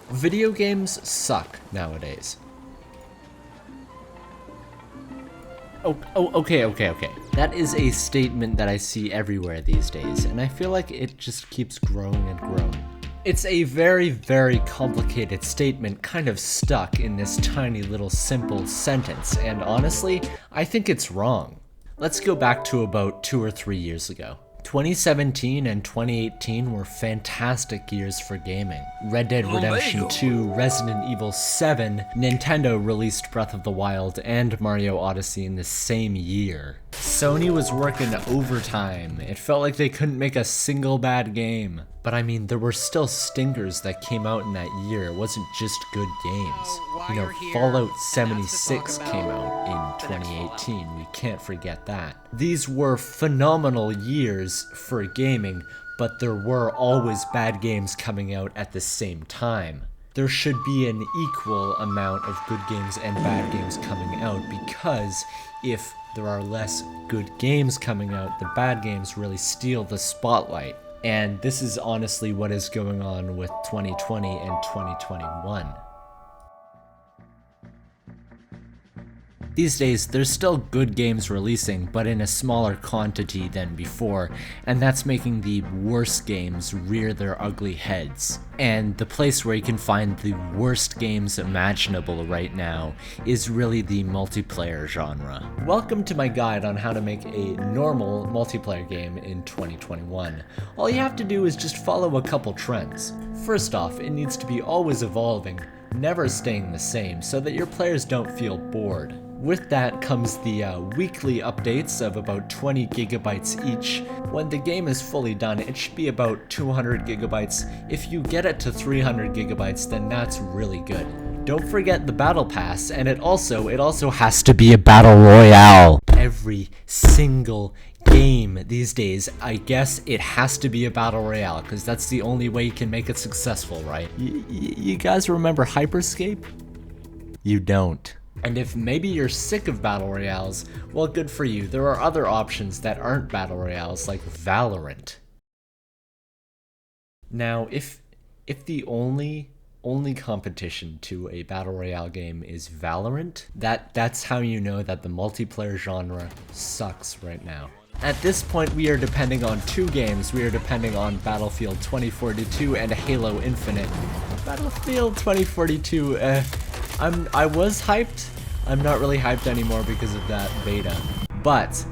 Video games suck nowadays. Okay. That is a statement that I see everywhere these days, and I feel like it just keeps growing and growing. It's a very, very complicated statement kind of stuck in this tiny little simple sentence, and honestly, I think it's wrong. Let's go back to about 2 or 3 years ago. 2017 and 2018 were fantastic years for gaming. Red Dead Redemption 2, Resident Evil 7, Nintendo released Breath of the Wild and Mario Odyssey in the same year. Sony was working overtime. It felt like they couldn't make a single bad game. But I mean, there were still stinkers that came out in that year. It wasn't just good games. You know, Fallout 76 came out in 2018. We can't forget that. These were phenomenal years for gaming, but there were always bad games coming out at the same time. There should be an equal amount of good games and bad games coming out, because if there are less good games coming out, the bad games really steal the spotlight. And this is honestly what is going on with 2020 and 2021. These days, there's still good games releasing, but in a smaller quantity than before, and that's making the worst games rear their ugly heads. And the place where you can find the worst games imaginable right now is really the multiplayer genre. Welcome to my guide on how to make a normal multiplayer game in 2021. All you have to do is just follow a couple trends. First off, it needs to be always evolving, never staying the same, so that your players don't feel bored. With that comes the weekly updates of about 20 gigabytes each. When the game is fully done, it should be about 200 gigabytes. If you get it to 300 gigabytes, then that's really good. Don't forget the battle pass, and it also has to be a battle royale. Every single game these days, I guess it has to be a battle royale, because that's the only way you can make it successful, right? You guys remember Hyperscape? You don't. And if maybe you're sick of battle royales, well, good for you. There are other options that aren't battle royales, like Valorant. Now, if the only competition to a battle royale game is Valorant, that's how you know that the multiplayer genre sucks right now. At this point, we are depending on two games. We are depending on Battlefield 2042 and Halo Infinite. Battlefield 2042, I was hyped. I'm not really hyped anymore because of that beta. But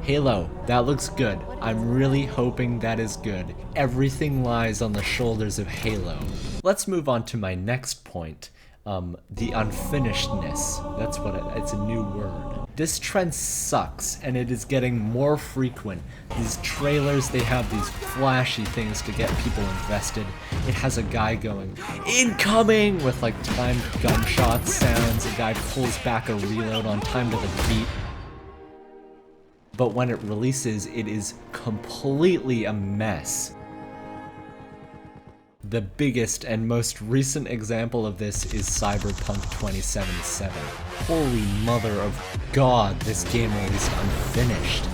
Halo, that looks good. I'm really hoping that is good. Everything lies on the shoulders of Halo. Let's move on to my next point. The unfinishedness. That's what it's a new word. This trend sucks, and it is getting more frequent. These trailers, they have these flashy things to get people invested. It has a guy going, "Incoming!" with like timed gunshot sounds. A guy pulls back a reload on time to the beat. But when it releases, it is completely a mess. The biggest and most recent example of this is Cyberpunk 2077. Holy mother of God, this game released unfinished.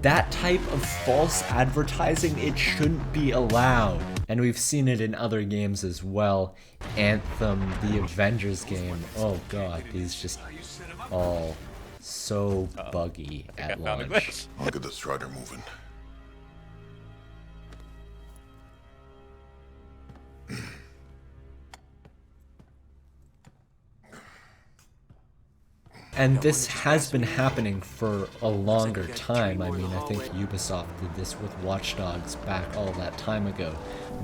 That type of false advertising, it shouldn't be allowed. And we've seen it in other games as well. Anthem, the Avengers game, oh God, these just all so buggy at launch. Look at the Strider moving. And this has been happening for a longer time. I mean, I think Ubisoft did this with Watch Dogs back all that time ago.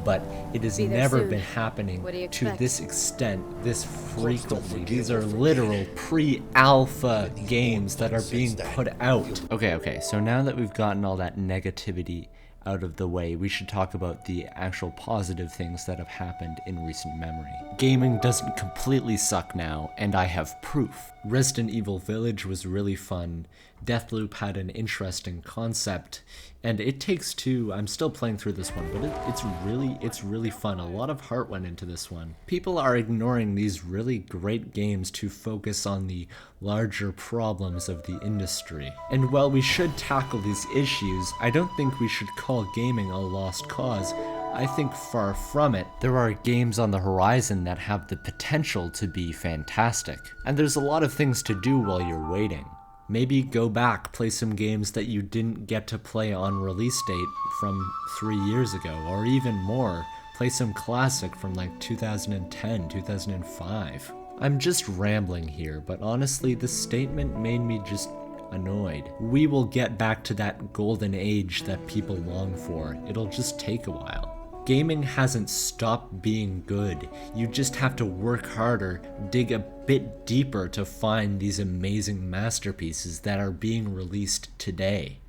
But it has never been happening to this extent, this frequently. These are literal pre-alpha games that are being put out. Okay, so now that we've gotten all that negativity out of the way, we should talk about the actual positive things that have happened in recent memory. Gaming doesn't completely suck now, and I have proof. Resident Evil Village was really fun. Deathloop had an interesting concept, and It Takes Two, I'm still playing through this one, but it's really fun. A lot of heart went into this one. People are ignoring these really great games to focus on the larger problems of the industry. And while we should tackle these issues, I don't think we should call gaming a lost cause. I think far from it. There are games on the horizon that have the potential to be fantastic. And there's a lot of things to do while you're waiting. Maybe go back, play some games that you didn't get to play on release date from 3 years ago, or even more. Play some classic from like 2010, 2005. I'm just rambling here, but honestly, this statement made me just annoyed. We will get back to that golden age that people long for. It'll just take a while. Gaming hasn't stopped being good. You just have to work harder, dig a bit deeper to find these amazing masterpieces that are being released today.